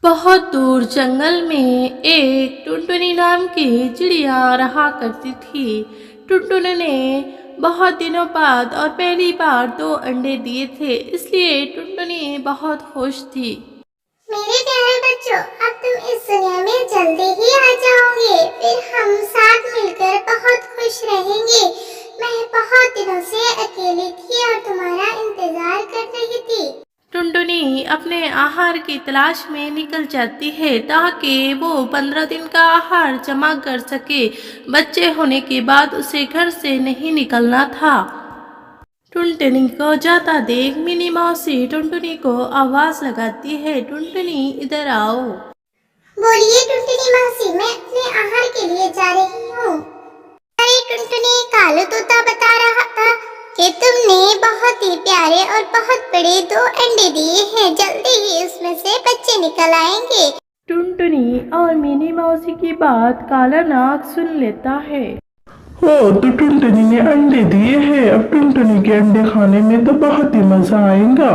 बहुत दूर जंगल में एक टुनटुनी नाम की चिड़िया रहा करती थी। टुनटुनी ने बहुत दिनों बाद और पहली बार 2 अंडे दिए थे, इसलिए टुनटुनी बहुत खुश थी। मेरे प्यारे बच्चों, अब तुम इस दुनिया में जल्दी ही आ जाओगे, फिर हम साथ मिलकर बहुत खुश रहेंगे। मैं बहुत दिनों से अकेली थी और तुम्हारा इंतजार कर रही थी। टुनटुनी अपने आहार की तलाश में निकल जाती है ताकि वो 15 दिन का आहार जमा कर सके। बच्चे होने के बाद उसे घर से नहीं निकलना था। टुनटुनी को जाता देख मिनी मौसी टुनटुनी को आवाज लगाती है, टुनटुनी इधर आओ। बोलिए टुनटुनी मौसी, मैं अपने आहार के लिए जा रही हूँ। अरे टुनटुनी, कालू तोता बता रहा था कि तुमने बहुत ही प्यारे और बहुत बड़े 2 अंडे दिए हैं, जल्दी ही उसमें से बच्चे निकल आएंगे। टुनटुनी और मिनी मौसी की बात काला नाग सुन लेता है। तो टुनटुनी ने अंडे दिए हैं, अब टुनटुनी के अंडे खाने में तो बहुत ही मजा आएगा।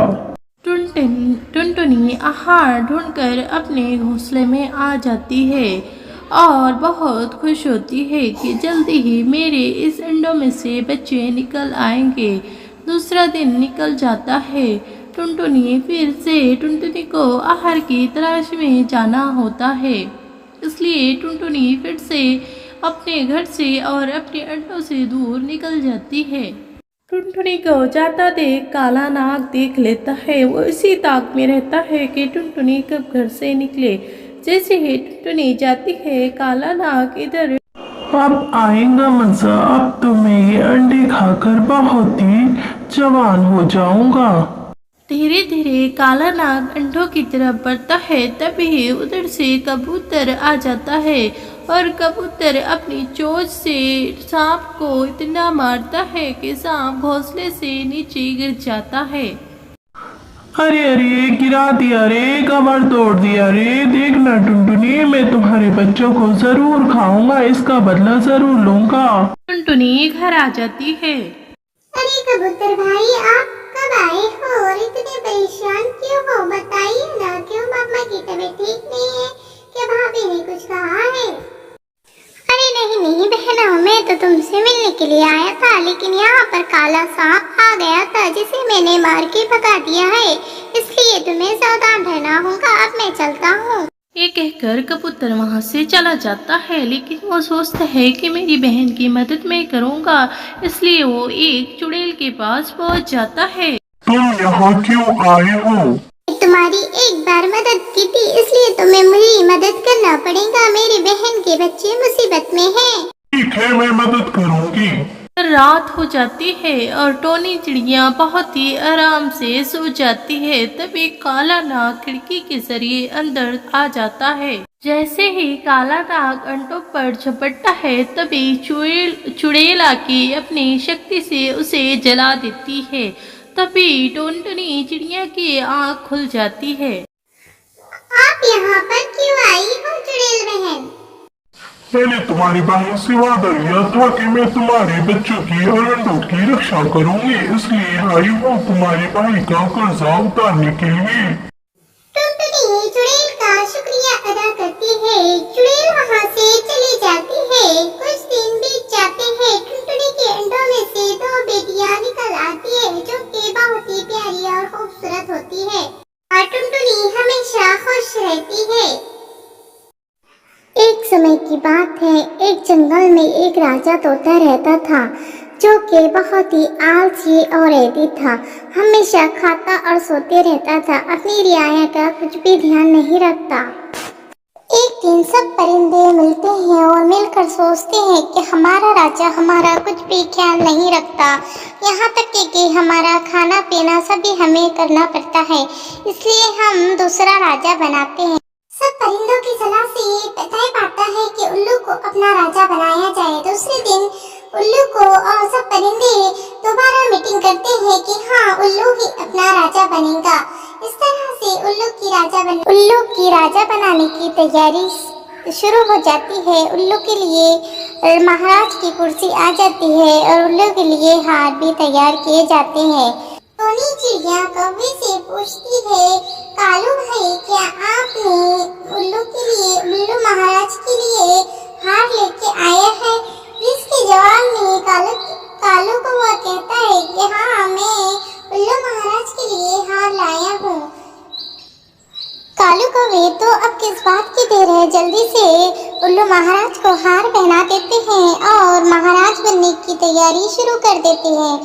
टुनटुनी आहार ढूंढकर अपने घोंसले में आ जाती है और बहुत खुश होती है कि जल्दी ही मेरे इस अंडों में से बच्चे निकल आएंगे। दूसरा दिन निकल जाता है। टुनटुनी फिर से टुनटुनी को आहार की तलाश में जाना होता है, इसलिए टुनटुनी फिर से अपने घर से और अपने अंडों से दूर निकल जाती है। टुनटुनी को जाता देख काला नाग देख लेता है। वो इसी ताक में रहता है कि टुनटुनी कब घर से निकले। जैसे ही टुनटुनी जाती है, काला नाग इधर अब आएगा मजा, अब तो मैं ये अंडे खाकर बहुत ही जवान हो जाऊंगा। धीरे धीरे काला नाग अंडों की तरफ बढ़ता है, तभी उधर से कबूतर आ जाता है और कबूतर अपनी चोंच से सांप को इतना मारता है कि सांप घोंसले से नीचे गिर जाता है। अरे अरे, गिरा दिया रे, कमर तोड़ दिया रे। देखना टुनटुनी, मैं तुम्हारे बच्चों को जरूर खाऊंगा, इसका बदला जरूर लूंगा। टुनटुनी घर आ जाती है। अरे कबूतर भाई, आप कब आए हो और इतने परेशान क्यों हो? बताइए ना, क्यों मम्मा की तबीयत ठीक नहीं है? क्या भाभी ने कुछ कहा है? अरे नहीं बहनों, मैं तो तुमसे मिलने के लिए आया था, लेकिन यहाँ पर काला सांप आ गया था जिसे मैंने मार के भगा दिया है, इसलिए तुम्हें सावधान रहना होगा। अब मैं चलता हूँ। ये कहकर कबूतर वहाँ से चला जाता है, लेकिन वो सोचता है कि मेरी बहन की मदद मैं करूँगा, इसलिए वो एक चुड़ैल के पास पहुँच जाता है। तुम यहाँ क्यों आए हो? तुम्हारी एक बार मदद की थी, इसलिए तुम्हें मेरी मदद करना पड़ेगा। मेरी बहन के बच्चे मुसीबत में हैं। ठीक है, मैं मदद करूँगी। रात हो जाती है और टोनी चिड़िया बहुत ही आराम से सो जाती है। तभी काला नाग खिड़की के जरिए अंदर आ जाता है। जैसे ही काला नाग अंडों पर झपटता है, तभी चुड़ैल आके अपनी शक्ति से उसे जला देती है। तभी टुनटुनी चिड़िया की आँख खुल जाती है। आप यहाँ पर क्यों आई हो चुड़ैल बहन? मैंने तुम्हारी बहन से वादा लिया था कि मैं तुम्हारे बच्चों की और अंडों की रक्षा करूंगी, इसलिए आई हूँ तुम्हारे भाई का कर्जा उतारने के लिए। टुनटुनी चुड़ैल का शुक्रिया अदा करती है। चुड़ैल वहाँ से चली जाती है। कुछ दिन बीत जाते हैं। टुनटुनी के अंडों में से 2 बेटियां निकल आती है, जो कि बहुत ही प्यारी और खूबसूरत होती है, और टुनटुनी हमेशा खुश रहती है। एक समय की बात है, एक जंगल में एक राजा तोता रहता था, जो कि बहुत ही आलसी और ऐदी था। हमेशा खाता और सोते रहता था, अपनी रियाया का कुछ भी ध्यान नहीं रखता। एक दिन सब परिंदे मिलते हैं और मिलकर सोचते हैं कि हमारा राजा हमारा कुछ भी ख्याल नहीं रखता, यहाँ तक कि हमारा खाना पीना सभी हमें करना पड़ता है, इसलिए हम दूसरा राजा बनाते हैं। सब परिंदों की सलाह से ये तय पाता है कि उल्लू को अपना राजा बनाया जाए। दूसरे दिन उल्लू को और सब परिंदे दोबारा मीटिंग करते हैं कि हाँ, उल्लू ही अपना राजा बनेगा। इस तरह से उल्लू की राजा बनाने की तैयारी शुरू हो जाती है। उल्लू के लिए महाराज की कुर्सी आ जाती है और उल्लू के लिए हार भी तैयार किए जाते हैं। टोनी चिड़िया कौवे से पूछती है, कालू भाई, क्या आपने कालू कौवे तो अब किस बात की देर है, जल्दी से उल्लू महाराज को हार पहना देते हैं और महाराज बनने की तैयारी शुरू कर देते हैं।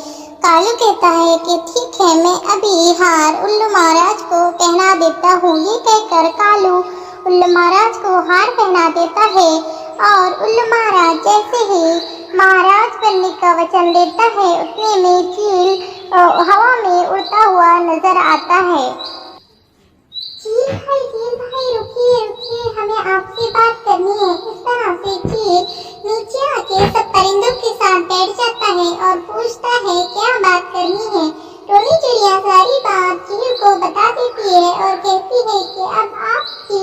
कालू कहता है कि ठीक है, मैं अभी हार उल्लू महाराज को पहना देता हूँ। ये कहकर कालू उल्लू महाराज को हार पहना देता है और उल्लू महाराज जैसे ही महाराज बनने का वचन देता है उतने में चील हवा में उड़ता हुआ नजर आता है। चील भाई रुकिए, हमें आपसे बात करनी है। इस तरह से चील नीचे आके सब परिंदों के साथ बैठ जाता है और पूछता है क्या बात करनी है। टोनी चिड़िया सारी बात चील को बता देती है और कहती है कि अब आपकी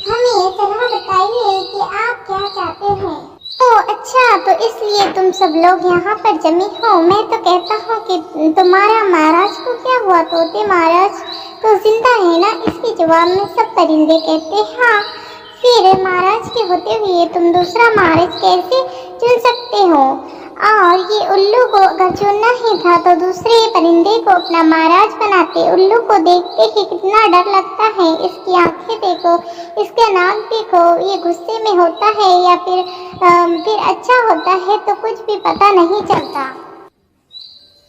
हमें सलाह बताइए कि आप क्या चाहते हैं। तो अच्छा, तो इसलिए तुम सब लोग यहाँ पर जमे हो। मैं तो कहता हूँ कि तुम्हारा महाराज को क्या हुआ, तोते महाराज तो जिंदा है ना? इसके जवाब में सब परिंदे कहते हाँ। फिर महाराज के होते हुए तुम दूसरा महाराज कैसे चुन सकते हो? और ये उल्लू को अगर चुनना ही था तो दूसरे परिंदे को अपना महाराज बनाते। उल्लू को देखते ही कितना डर लगता है। इसकी आंखें देखो, इसका नाक देखो, ये गुस्से में होता है या फिर अच्छा होता है तो कुछ भी पता नहीं चलता।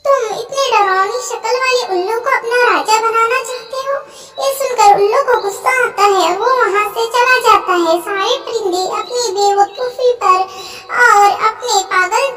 तुम इतने डरावनी शक्ल वाले उल्लू को अपना राजा बनाना चाहते हो? ये सुनकर उल्लू को गुस्सा आता है, वो वहाँ से चला जाता है। सारे परिंदे अपनी बेवकूफी पर और अपने पागल